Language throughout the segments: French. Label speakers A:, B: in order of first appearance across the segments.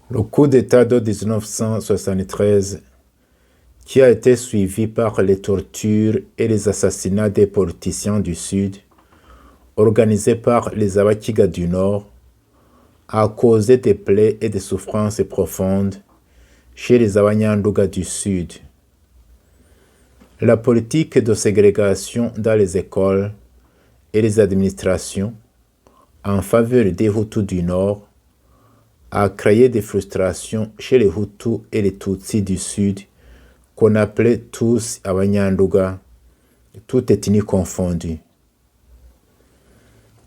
A: Le coup d'État de 1973, qui a été suivi par les tortures et les assassinats des politiciens du Sud, organisés par les Abakiga du Nord, a causé des plaies et des souffrances profondes chez les Abanyanduga du Sud. La politique de ségrégation dans les écoles et les administrations en faveur des Hutus du Nord a créé des frustrations chez les Hutus et les Tutsis du Sud qu'on appelait tous Abanyanduga, toutes ethnies confondues.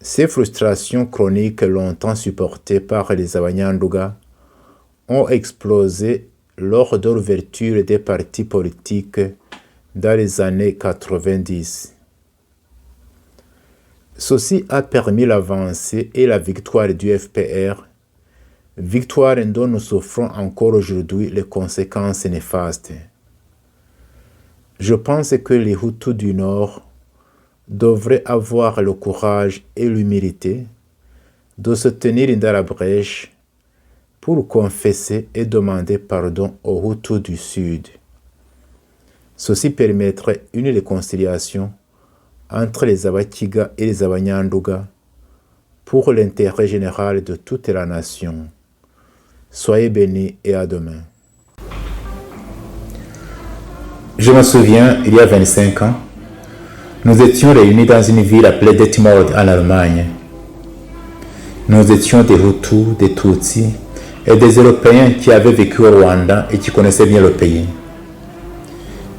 A: Ces frustrations chroniques longtemps supportées par les Abanyanduga ont explosé lors de l'ouverture des partis politiques dans les années 90. Ceci a permis l'avancée et la victoire du FPR, victoire dont nous souffrons encore aujourd'hui les conséquences néfastes. Je pense que les Hutus du Nord devraient avoir le courage et l'humilité de se tenir dans la brèche pour confesser et demander pardon aux Hutus du Sud. Ceci permettrait une réconciliation entre les Abakiga et les Abanyanduga pour l'intérêt général de toute la nation. Soyez bénis et à demain.
B: Je me souviens, il y a 25 ans, nous étions réunis dans une ville appelée Detmold en Allemagne. Nous étions des Hutus, des Tutsis et des Européens qui avaient vécu au Rwanda et qui connaissaient bien le pays.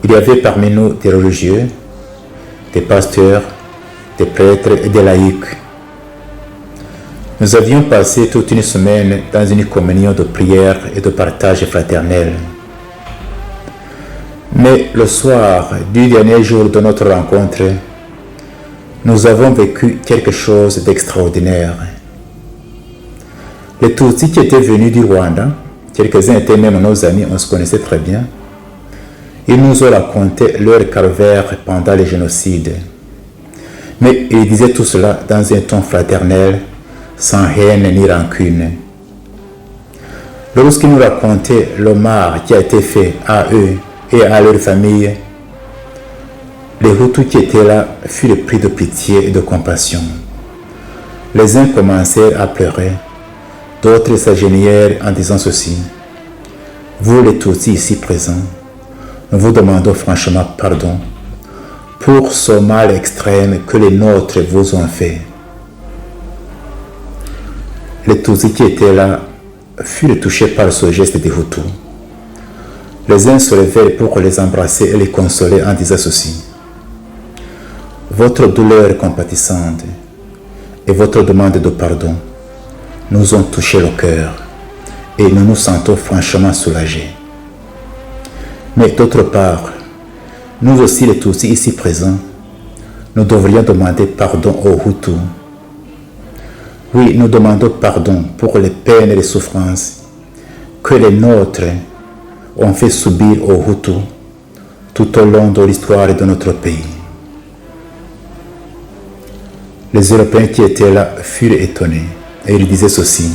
B: Il y avait parmi nous des religieux, des pasteurs, des prêtres et des laïcs. Nous avions passé toute une semaine dans une communion de prière et de partage fraternel. Mais le soir du dernier jour de notre rencontre, nous avons vécu quelque chose d'extraordinaire. Les Tutsis qui étaient venus du Rwanda, quelques-uns étaient même nos amis, on se connaissait très bien, ils nous ont raconté leur calvaire pendant les génocides. Mais ils disaient tout cela dans un ton fraternel, sans haine ni rancune. Lorsqu'ils nous racontaient le mal qui a été fait à eux et à leur famille, les Hutus qui étaient là furent pris de pitié et de compassion. Les uns commencèrent à pleurer, d'autres s'agenouillèrent en disant ceci: vous les Tutsis ici présents, nous vous demandons franchement pardon pour ce mal extrême que les nôtres vous ont fait. Les Tutsis qui étaient là furent touchés par ce geste des Hutus. Les uns se levèrent pour les embrasser et les consoler en disant ceci: votre douleur compatissante et votre demande de pardon nous ont touché le cœur et nous nous sentons franchement soulagés. Mais d'autre part, nous aussi les Tutsis ici présents, nous devrions demander pardon aux Hutus. Oui, nous demandons pardon pour les peines et les souffrances que les nôtres ont fait subir aux Hutus tout au long de l'histoire de notre pays. Les Européens qui étaient là furent étonnés et ils disaient ceci: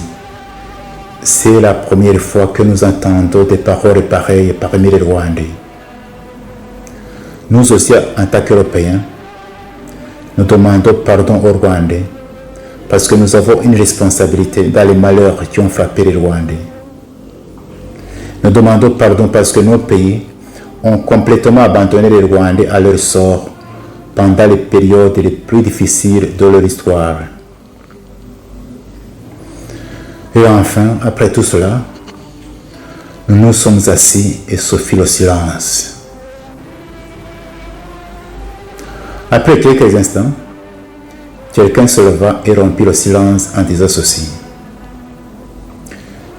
B: c'est la première fois que nous entendons des paroles pareilles parmi les Rwandais. Nous aussi, en tant qu'Européens, nous demandons pardon aux Rwandais parce que nous avons une responsabilité dans les malheurs qui ont frappé les Rwandais. Nous demandons pardon parce que nos pays ont complètement abandonné les Rwandais à leur sort pendant les périodes les plus difficiles de leur histoire. Et enfin, après tout cela, nous nous sommes assis et se fit le silence. Après quelques instants, quelqu'un se leva et rompit le silence en disant ceci: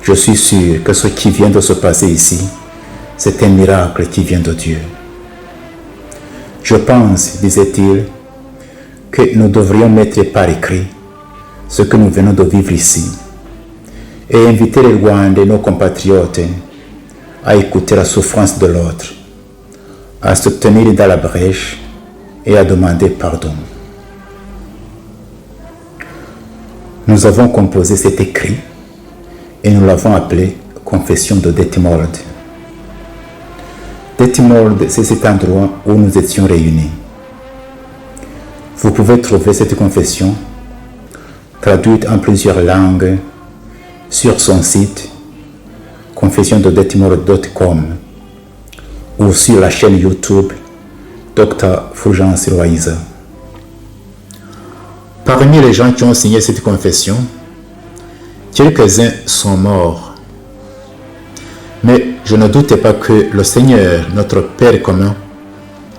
B: je suis sûr que ce qui vient de se passer ici, c'est un miracle qui vient de Dieu. Je pense, disait-il, que nous devrions mettre par écrit ce que nous venons de vivre ici et inviter les Rwandais, nos compatriotes, à écouter la souffrance de l'autre, à se tenir dans la brèche et à demander pardon. Nous avons composé cet écrit et nous l'avons appelé confession de Detmold. Detmold, c'est cet endroit où nous étions réunis. Vous pouvez trouver cette confession traduite en plusieurs langues sur son site confessiondedetmold.com ou sur la chaîne YouTube Dr Fulgence Loïza. Parmi les gens qui ont signé cette confession, quelques-uns sont morts. Mais je ne doute pas que le Seigneur, notre Père commun,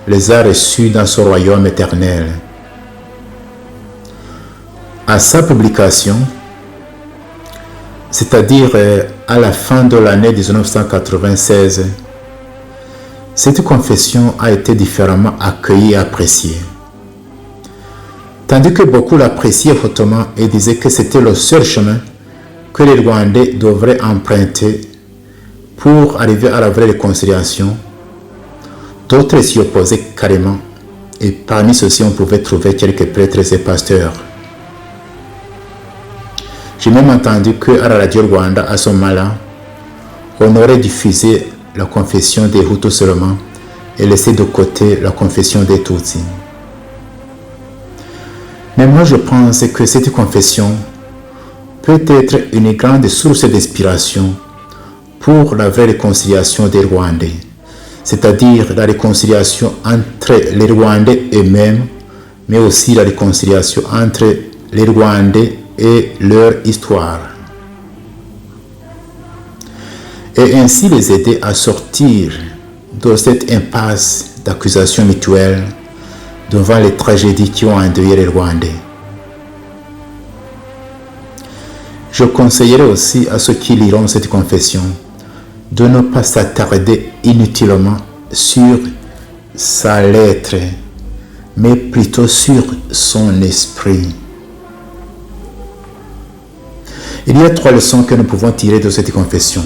B: les a reçus dans son royaume éternel. À sa publication, c'est-à-dire à la fin de l'année 1996, cette confession a été différemment accueillie et appréciée. Tandis que beaucoup l'appréciaient hautement et disaient que c'était le seul chemin que les Rwandais devraient emprunter pour arriver à la vraie réconciliation, d'autres s'y opposaient carrément, et parmi ceux-ci on pouvait trouver quelques prêtres et pasteurs. J'ai même entendu qu'à la radio Rwanda, à ce moment-là, on aurait diffusé la confession des Hutus seulement et laissé de côté la confession des Tutsis. Mais moi je pense que cette confession peut être une grande source d'inspiration pour la vraie réconciliation des Rwandais, c'est-à-dire la réconciliation entre les Rwandais eux-mêmes, mais aussi la réconciliation entre les Rwandais et leur histoire. Et ainsi les aider à sortir de cette impasse d'accusations mutuelles devant les tragédies qui ont endeuillé les Rwandais. Je conseillerais aussi à ceux qui liront cette confession de ne pas s'attarder inutilement sur sa lettre, mais plutôt sur son esprit. Il y a 3 leçons que nous pouvons tirer de cette confession.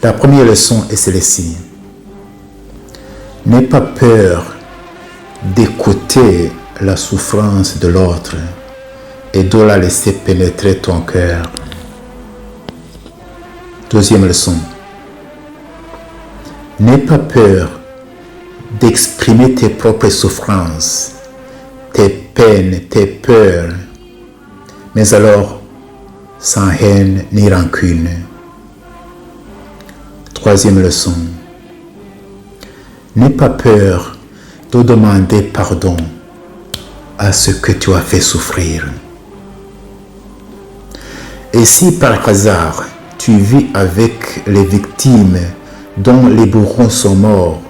B: La première leçon est celle-ci. N'aie pas peur d'écouter la souffrance de l'autre et de la laisser pénétrer ton cœur. Deuxième leçon. N'aie pas peur d'exprimer tes propres souffrances, tes peines, tes peurs, mais alors sans haine ni rancune. Troisième leçon. N'aie pas peur de demander pardon à ce que tu as fait souffrir. Et si par hasard tu vis avec les victimes dont les bourreaux sont morts,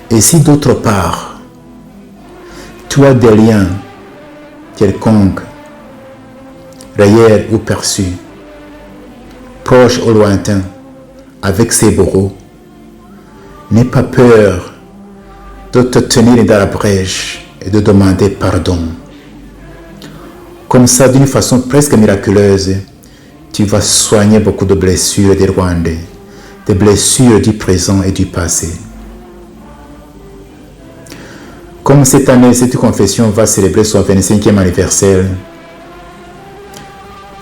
B: et si d'autre part tu as des liens quelconques, réels ou perçus, proches ou lointains, avec ces bourreaux, n'aie pas peur de te tenir dans la brèche et de demander pardon. Comme ça, d'une façon presque miraculeuse, tu vas soigner beaucoup de blessures des Rwandais, des blessures du présent et du passé. Comme cette année, cette confession va célébrer son 25e anniversaire,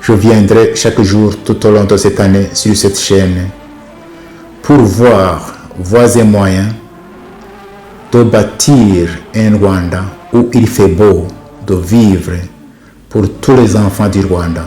B: je viendrai chaque jour tout au long de cette année sur cette chaîne pour voir voies et moyens de bâtir un Rwanda où il fait beau de vivre pour tous les enfants du Rwanda.